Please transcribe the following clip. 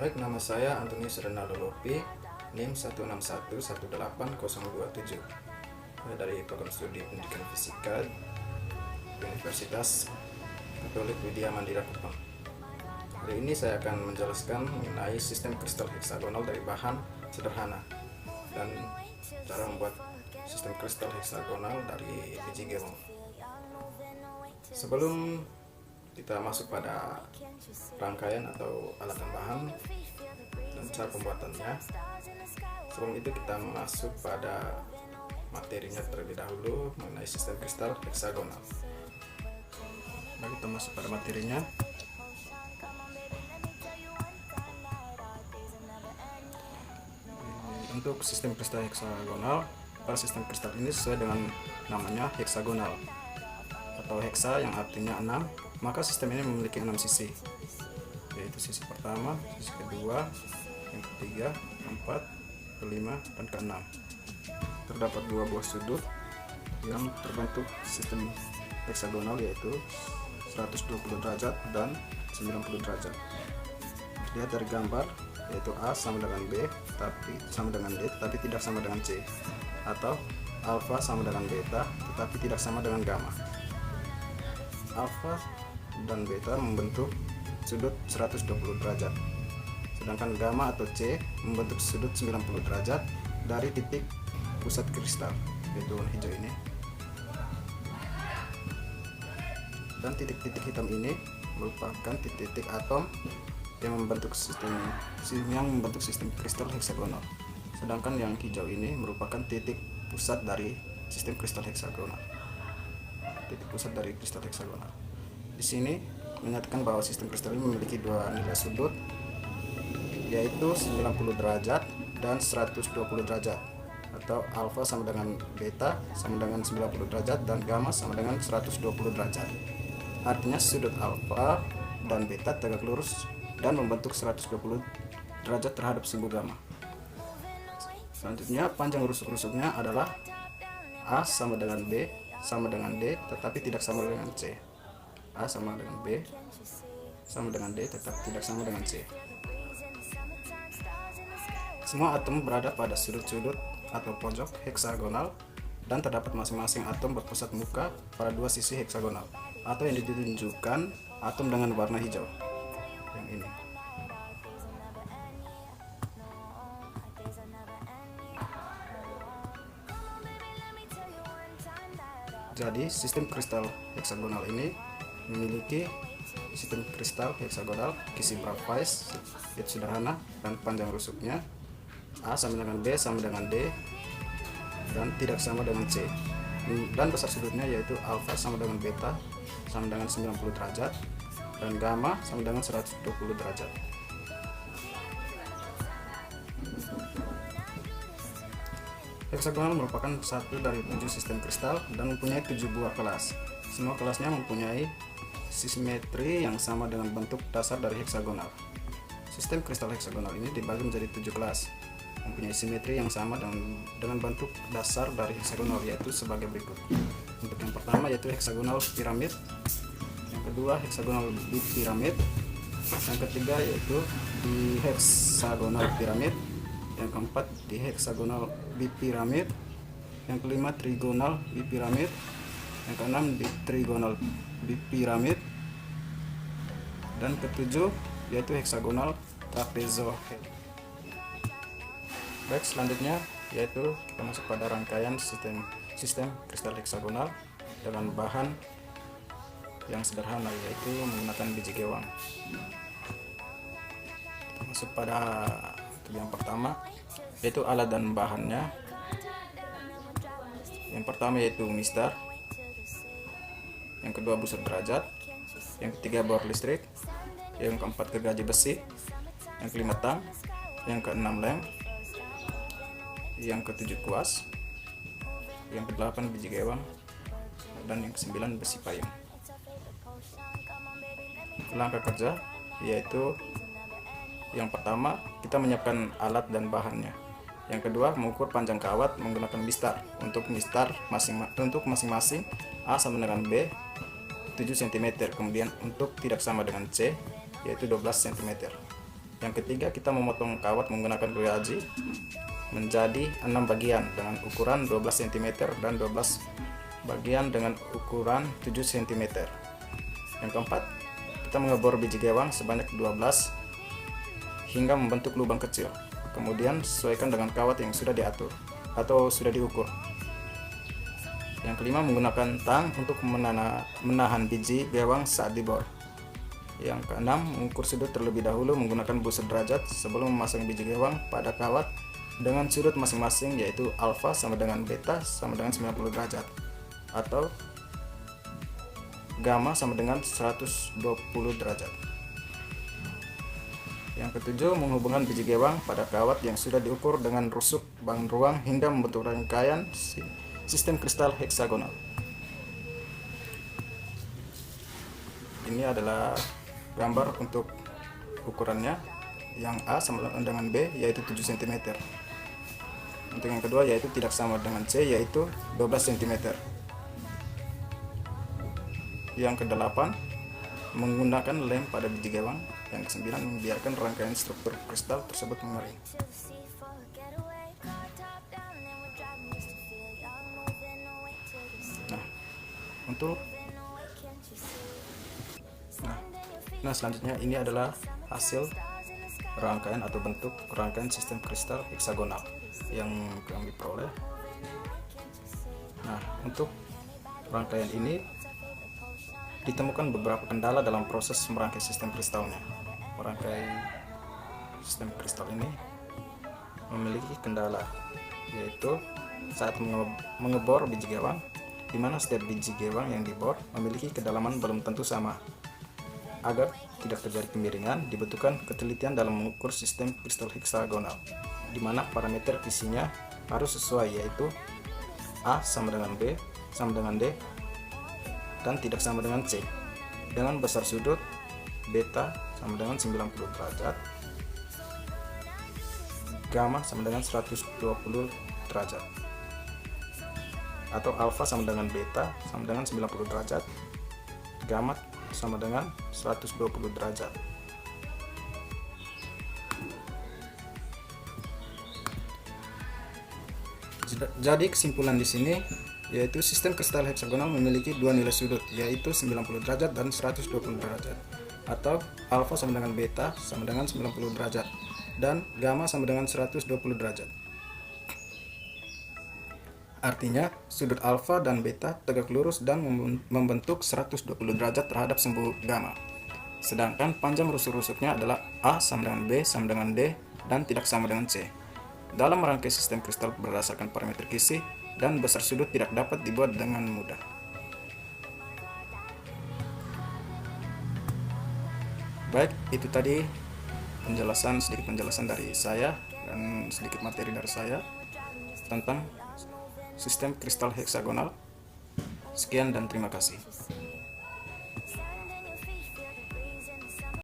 Baik, nama saya Antonius Renaldo Lopi, NIM 161180027, dari program studi pendidikan fisika Universitas Katolik Widya Mandira Kupang. Hari ini saya akan menjelaskan mengenai sistem kristal heksagonal dari bahan sederhana dan cara membuat sistem kristal heksagonal dari biji gewang. Sebelum kita masuk pada rangkaian atau alat dan bahan dan cara pembuatannya, sebelum itu kita masuk pada materinya terlebih dahulu mengenai sistem kristal heksagonal. Mari kita masuk pada materinya. Untuk sistem kristal heksagonal, pada sistem kristal ini sesuai dengan namanya heksagonal atau heksa yang artinya 6, maka sistem ini memiliki 6 sisi, yaitu sisi pertama, sisi kedua, yang ketiga, keempat, kelima, dan keenam. Terdapat 2 buah sudut yang terbentuk sistem heksagonal, yaitu 120 derajat dan 90 derajat. Lihat dari gambar, yaitu A sama dengan B tapi sama dengan D tapi tidak sama dengan C, atau alfa sama dengan beta tetapi tidak sama dengan gamma. Alfa dan beta membentuk sudut 120 derajat, sedangkan gamma atau C membentuk sudut 90 derajat dari titik pusat kristal, yaitu warna hijau ini. Dan titik-titik hitam ini merupakan titik-titik atom yang membentuk sistem kristal heksagonal, sedangkan yang hijau ini merupakan titik pusat dari sistem kristal heksagonal. Titik pusat dari kristal heksagonal. Di sini menyatakan bahwa sistem kristal ini memiliki 2 nilai sudut, yaitu 90 derajat dan 120 derajat, atau alfa sama dengan beta sama dengan 90 derajat dan gamma sama dengan 120 derajat. Artinya sudut alfa dan beta tegak lurus dan membentuk 120 derajat terhadap sumbu gamma. Selanjutnya panjang rusuk-rusuknya adalah A sama dengan B sama dengan D tetapi tidak sama dengan C. A sama dengan B sama dengan D tetapi tidak sama dengan C. Semua atom berada pada sudut-sudut atau pojok heksagonal dan terdapat masing-masing atom berpusat muka pada 2 sisi heksagonal, atau yang ditunjukkan atom dengan warna hijau yang ini. Jadi sistem kristal heksagonal ini memiliki sistem kristal heksagonal kisi bravice, yaitu sederhana dan panjang rusuknya A sama dengan B sama dengan D dan tidak sama dengan C, dan besar sudutnya yaitu alfa sama dengan beta sama dengan 90 derajat dan gamma sama dengan 120 derajat. Heksagonal merupakan satu dari 7 sistem kristal dan mempunyai 7 buah kelas. Semua kelasnya mempunyai simetri yang sama dengan bentuk dasar dari heksagonal. Sistem kristal heksagonal ini dibagi menjadi 7 kelas, mempunyai simetri yang sama dengan bentuk dasar dari heksagonal, yaitu sebagai berikut. Untuk yang pertama yaitu heksagonal piramid, yang kedua heksagonal bipiramid, yang ketiga yaitu diheksagonal piramid, yang keempat diheksagonal bipiramid, yang kelima trigonal bipiramid, yang keenam trigonal bipiramid, dan ketujuh yaitu heksagonal trapezoid. Baik, selanjutnya yaitu kita masuk pada rangkaian sistem kristal heksagonal dengan bahan yang sederhana, yaitu menggunakan biji gewang. Kita masuk pada yang pertama, yaitu alat dan bahannya. Yang pertama yaitu mistar, yang kedua busur derajat, yang ketiga bor listrik, yang keempat gergaji besi, yang kelima tang, yang keenam lem, yang ketujuh kuas, yang kedelapan biji gewang, dan yang ke-9 besi payung. Langkah kerja yaitu yang pertama kita menyiapkan alat dan bahannya. Yang kedua mengukur panjang kawat menggunakan mistar. Untuk mistar masing-masing A sama dengan B 7 cm, kemudian untuk tidak sama dengan C yaitu 12 cm. Yang ketiga, kita memotong kawat menggunakan gergaji menjadi 6 bagian dengan ukuran 12 cm dan 12 bagian dengan ukuran 7 cm. Yang keempat, kita mengebor biji gewang sebanyak 12 hingga membentuk lubang kecil. Kemudian sesuaikan dengan kawat yang sudah diatur atau sudah diukur. Yang kelima, menggunakan tang untuk menahan biji gewang saat dibor. Yang keenam, mengukur sudut terlebih dahulu menggunakan busa derajat sebelum memasang biji gewang pada kawat dengan sudut masing-masing, yaitu alfa sama dengan beta sama dengan 90 derajat atau gamma sama dengan 120 derajat. Yang ketujuh, menghubungkan biji gewang pada kawat yang sudah diukur dengan rusuk bahan ruang hingga membentuk rangkaian sistem kristal heksagonal. Ini adalah gambar untuk ukurannya. Yang A sama dengan B yaitu 7 cm. Untuk yang kedua yaitu tidak sama dengan C yaitu 12 cm. Yang ke-8, menggunakan lem pada biji gewang. Yang ke-9, membiarkan rangkaian struktur kristal tersebut mengering. Nah, selanjutnya ini adalah hasil rangkaian atau bentuk rangkaian sistem kristal heksagonal yang kami peroleh. Nah, untuk rangkaian ini ditemukan beberapa kendala dalam proses merangkai sistem kristalnya. Merangkai sistem kristal ini memiliki kendala, yaitu saat mengebor biji gewang, di mana setiap biji gewang yang dibor memiliki kedalaman belum tentu sama. Agar tidak terjadi kemiringan, dibutuhkan ketelitian dalam mengukur sistem kristal heksagonal, di mana parameter isinya harus sesuai, yaitu A sama dengan B sama dengan D dan tidak sama dengan C, dengan besar sudut beta sama dengan 90 derajat, gamma sama dengan 120 derajat, atau alfa sama dengan beta sama dengan 90 derajat, gamma sama dengan 120 derajat. Jadi kesimpulan di sini yaitu sistem kristal heksagonal memiliki dua nilai sudut, yaitu 90 derajat dan 120 derajat, atau alfa sama dengan beta sama dengan 90 derajat dan gamma sama dengan 120 derajat. Artinya, sudut alfa dan beta tegak lurus dan membentuk 120 derajat terhadap sumbu gamma. Sedangkan panjang rusuk-rusuknya adalah A sama dengan B sama dengan D dan tidak sama dengan C. Dalam merangkai sistem kristal berdasarkan parameter Kisi dan besar sudut tidak dapat dibuat dengan mudah. Baik, itu tadi sedikit penjelasan dari saya dan sedikit materi dari saya tentang sistem kristal heksagonal. Sekian dan terima kasih.